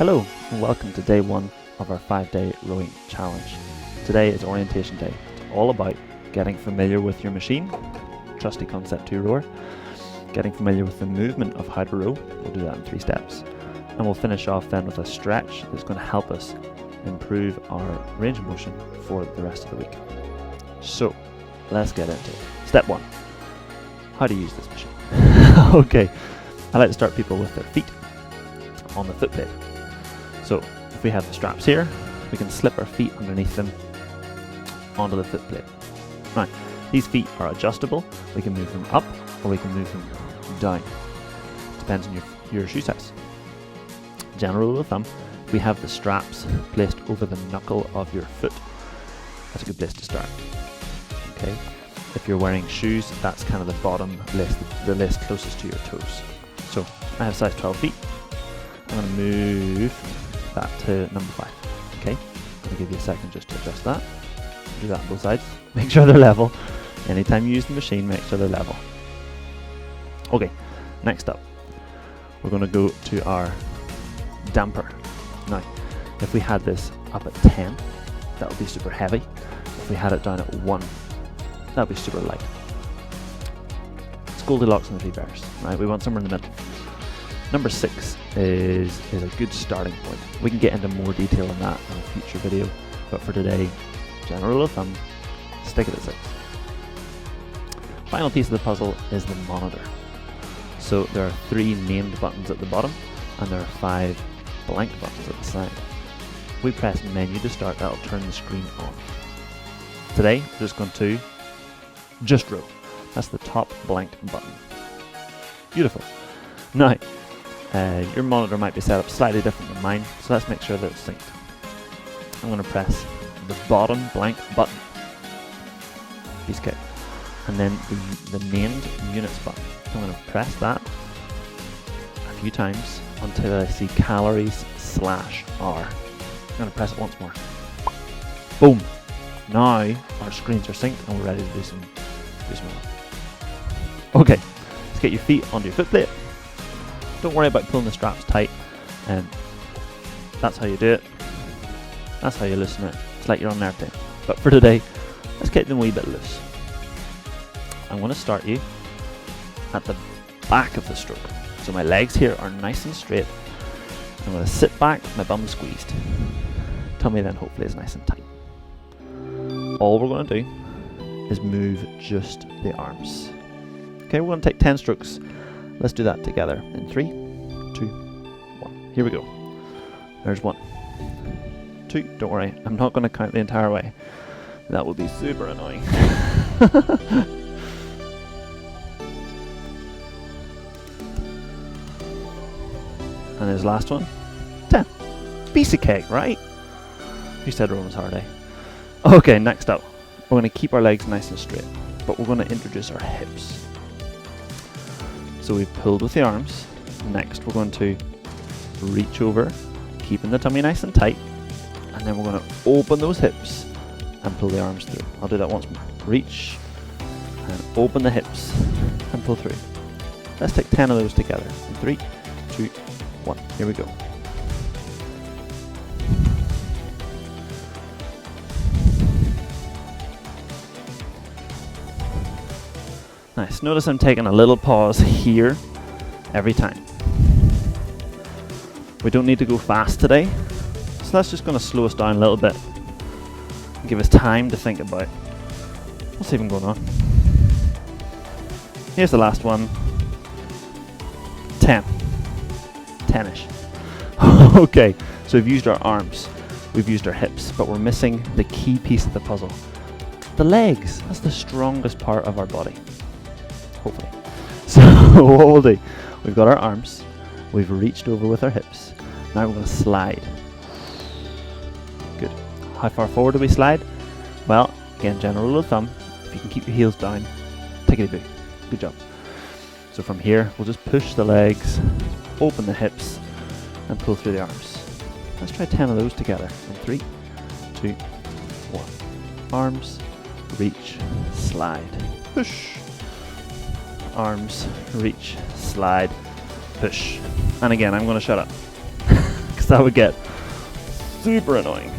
Hello and welcome to day one of our 5-day rowing challenge. Today is orientation day. It's all about getting familiar with your machine, trusty Concept2 Rowerg, getting familiar with the movement of how to row. We'll do that in 3 steps. And we'll finish off then with a stretch that's going to help us improve our range of motion for the rest of the week. So let's get into it. Step 1, how to use this machine. Okay, I like to start people with their feet on the foot plate. So if we have the straps here, we can slip our feet underneath them onto the foot plate. Now, these feet are adjustable. We can move them up or we can move them down. Depends on your shoe size. General rule of thumb, we have the straps placed over the knuckle of your foot. That's a good place to start. Okay. If you're wearing shoes, that's kind of the bottom lace, the lace closest to your toes. So I have size 12 feet. I'm going to move that to number 5. Okay, I'm going to give you a second just to adjust that. Do that on both sides. Make sure they're level. Anytime you use the machine, make sure they're level. Okay, next up, we're going to go to our damper. Now, if we had this up at 10, that would be super heavy. If we had it down at 1, that would be super light. It's Goldilocks and the 3 bears, right? We want somewhere in the middle. Number 6 is a good starting point. We can get into more detail on that in a future video, but for today, general rule of thumb, stick it at 6. Final piece of the puzzle is the monitor. So there are 3 named buttons at the bottom, and there are 5 blank buttons at the side. If we press menu to start, that'll turn the screen on. Today, we're just going to just row. That's the top blank button. Beautiful. Now, your monitor might be set up slightly different than mine, so let's make sure that it's synced. I'm going to press the bottom blank button, piece of cake, and then the named units button. I'm going to press that a few times until I see calories /R. I'm going to press it once more. Boom! Now our screens are synced and we're ready to do some Okay, let's get your feet onto your foot plate. Don't worry about pulling the straps tight, and that's how you do it. That's how you loosen it. It's like you're on an airplane. But for today, let's get them a wee bit loose. I'm going to start you at the back of the stroke. So my legs here are nice and straight. I'm going to sit back, my bum squeezed. Tummy then hopefully is nice and tight. All we're going to do is move just the arms. Okay, we're going to take 10 strokes. Let's do that together in 3, 2, 1. Here we go. There's 1, 2. Don't worry, I'm not going to count the entire way. That would be super annoying. And there's the last one. 10. Piece of cake, right? Who said rowing was hard, eh? Okay, next up. We're going to keep our legs nice and straight, but we're going to introduce our hips. So we've pulled with the arms. Next we're going to reach over, keeping the tummy nice and tight, and then we're going to open those hips and pull the arms through. I'll do that once more. Reach and open the hips and pull through. Let's take 10 of those together. In 3, 2, 1. Here we go. Nice. Notice I'm taking a little pause here every time. We don't need to go fast today, so that's just going to slow us down a little bit and give us time to think about what's even going on. Here's the last one. 10. 10-ish. Okay, so we've used our arms, we've used our hips, but we're missing the key piece of the puzzle. The legs. That's the strongest part of our body. Hopefully. So what we'll do, we've got our arms, we've reached over with our hips. Now we're going to slide. Good. How far forward do we slide? Well, again, general rule of thumb, if you can keep your heels down, take it a boo. Good job. So from here, we'll just push the legs, open the hips, and pull through the arms. Let's try 10 of those together. In 3, 2, 1. Arms, reach, slide, push. Arms, reach, slide, push. And again, I'm going to shut up because that would get super annoying.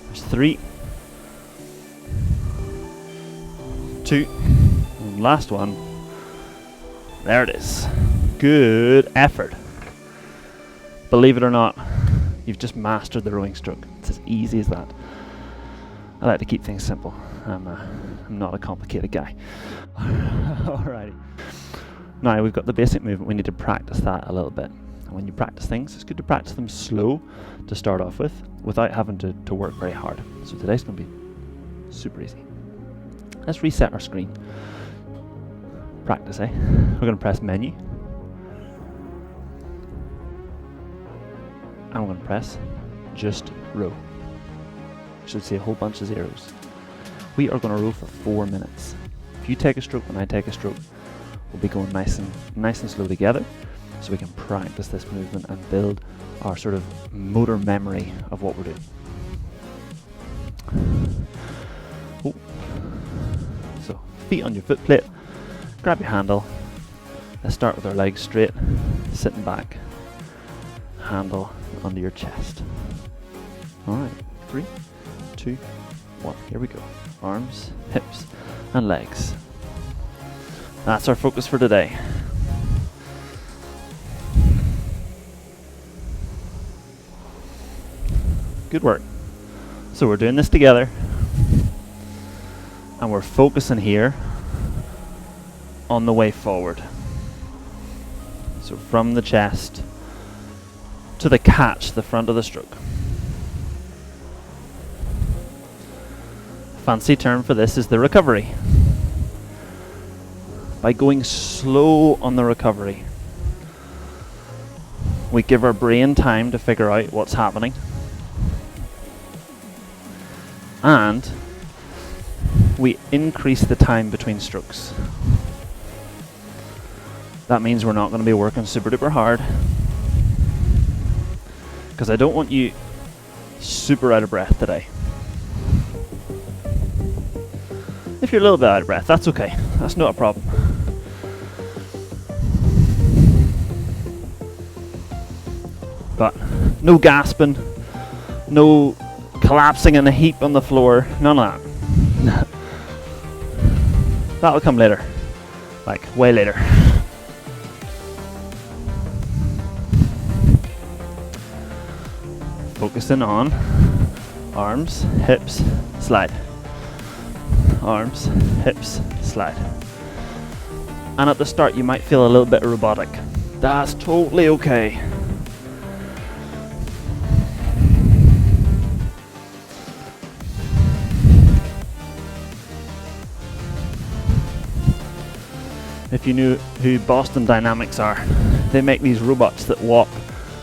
There's 3, 2, and last one. There it is. Good effort. Believe it or not, you've just mastered the rowing stroke. It's as easy as that. I like to keep things simple. I'm not a complicated guy. Alrighty. Now we've got the basic movement. We need to practice that a little bit. And when you practice things, it's good to practice them slow to start off with, without having to work very hard. So today's going to be super easy. Let's reset our screen. Practice, eh? We're going to press menu. And we're going to press just row. Should see a whole bunch of zeros. We are going to row for 4 minutes. If you take a stroke and I take a stroke, we'll be going nice and slow together, so we can practice this movement and build our sort of motor memory of what we're doing. Oh. So feet on your foot plate, grab your handle. Let's start with our legs straight, sitting back, handle under your chest. Alright, 3, 2, 1, here we go. Arms, hips, and legs. That's our focus for today. Good work. So we're doing this together, and we're focusing here on the way forward. So from the chest to the catch, the front of the stroke. Fancy term for this is the recovery. By going slow on the recovery, we give our brain time to figure out what's happening, and we increase the time between strokes. That means we're not going to be working super duper hard, because I don't want you super out of breath today. If you're a little bit out of breath, that's okay. That's not a problem. But no gasping, no collapsing in a heap on the floor, none of that. That'll come later, like way later. Focusing on arms, hips, slide. Arms, hips, slide. And at the start you might feel a little bit robotic. That's totally okay. If you knew who Boston Dynamics are, they make these robots that walk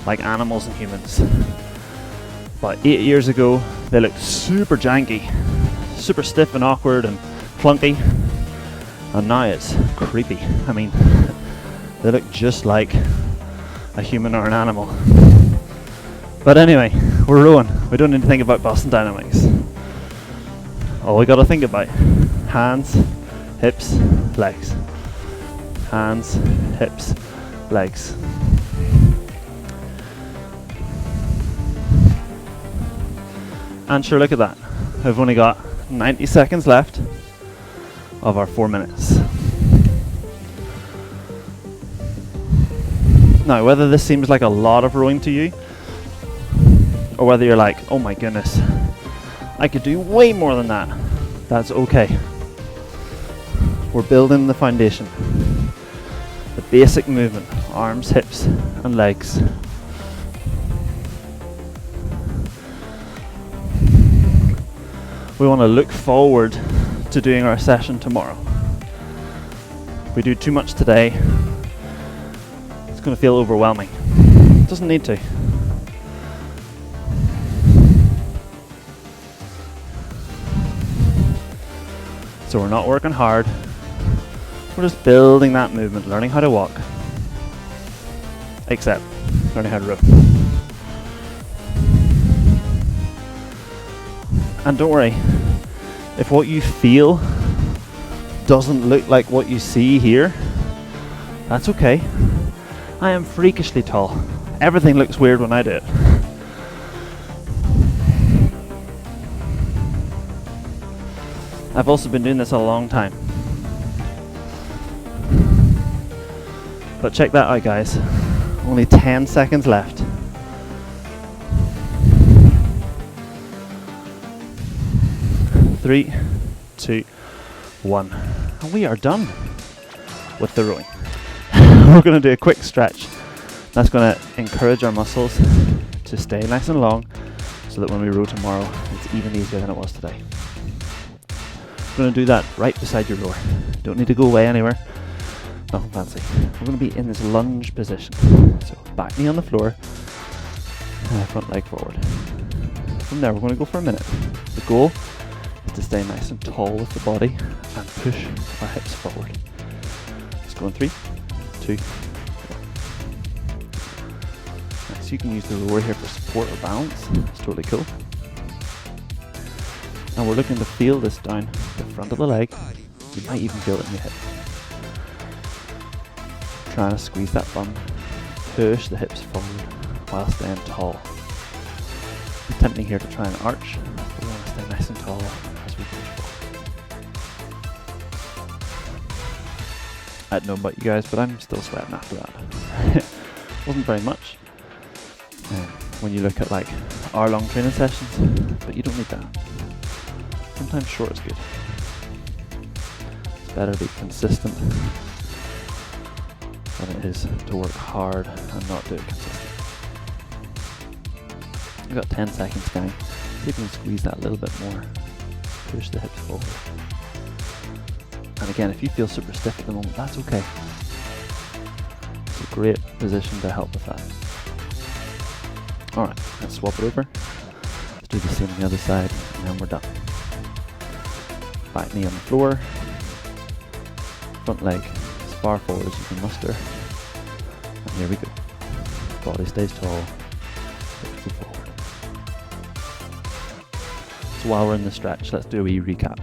like animals and humans. About 8 years ago, they looked super janky, super stiff and awkward and clunky, and now it's creepy. I mean, they look just like a human or an animal. But anyway, we're rowing. We don't need to think about Boston Dynamics. All we got to think about: hands, hips, legs. Hands, hips, legs. And sure, look at that. We've only got 90 seconds left of our 4 minutes. Now, whether this seems like a lot of rowing to you, or whether you're like, oh my goodness, I could do way more than that, that's okay. We're building the foundation. The basic movement, arms, hips, and legs. We want to look forward to doing our session tomorrow. If we do too much today, it's going to feel overwhelming. It doesn't need to. So we're not working hard. We're just building that movement, learning how to walk. Except learning how to row. And don't worry, if what you feel doesn't look like what you see here, that's okay. I am freakishly tall. Everything looks weird when I do it. I've also been doing this a long time. But check that out, guys. Only 10 seconds left. Three, 2, 1. And we are done with the rowing. We're going to do a quick stretch. That's going to encourage our muscles to stay nice and long so that when we row tomorrow, it's even easier than it was today. We're going to do that right beside your rower. Don't need to go away anywhere. Nothing fancy. We're going to be in this lunge position. So back knee on the floor, front leg forward. From there, we're going to go for a minute. The goal is to stay nice and tall with the body and push our hips forward. Let's go in 3, 2, 1. Nice. You can use the rower here for support or balance. It's totally cool. And we're looking to feel this down the front of the leg. You might even feel it in your hip. Trying to squeeze that bum, push the hips forward while staying tall. It's tempting here to try and arch, but we want to stay nice and tall as we push forward. I don't know about you guys, but I'm still sweating after that. Wasn't very much when you look at like hour-long training sessions, but you don't need that. Sometimes short is good. It's better to be consistent than it is to work hard and not do it consistently. We've got 10 seconds, guys. See if you can squeeze that a little bit more. Push the hips forward. And again, if you feel super stiff at the moment, that's okay. It's a great position to help with that. Alright, let's swap it over. Let's do the same on the other side, and then we're done. Back knee on the floor. Front leg as far forward as you can muster. And here we go. Body stays tall. Hips go forward. So while we're in the stretch, let's do a wee recap.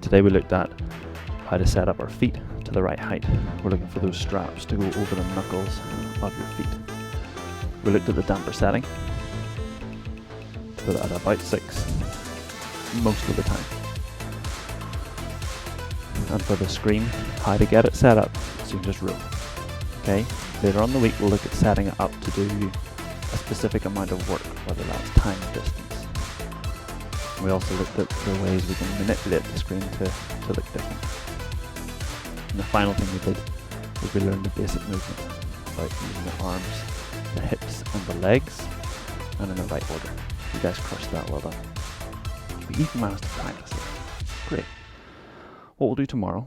Today we looked at how to set up our feet to the right height. We're looking for those straps to go over the knuckles of your feet. We looked at the damper setting. Put it at about 6 most of the time. And for the screen, how to get it set up so you can just row. Okay, later on in the week we'll look at setting it up to do a specific amount of work, whether that's time or distance. We also looked at the ways we can manipulate the screen to look different. And the final thing we did was we learned the basic movement about using the arms, the hips and the legs, and in the right order. You guys crushed that, well done. We even managed to practice it. Great. What we'll do tomorrow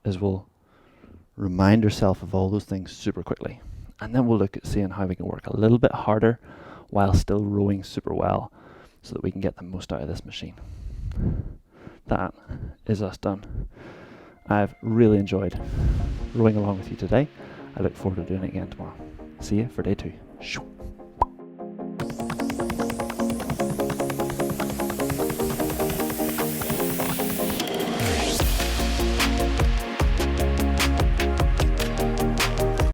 is we'll remind ourselves of all those things super quickly, and then we'll look at seeing how we can work a little bit harder while still rowing super well so that we can get the most out of this machine. That is us done. I've really enjoyed rowing along with you today. I look forward to doing it again tomorrow. See you for day 2.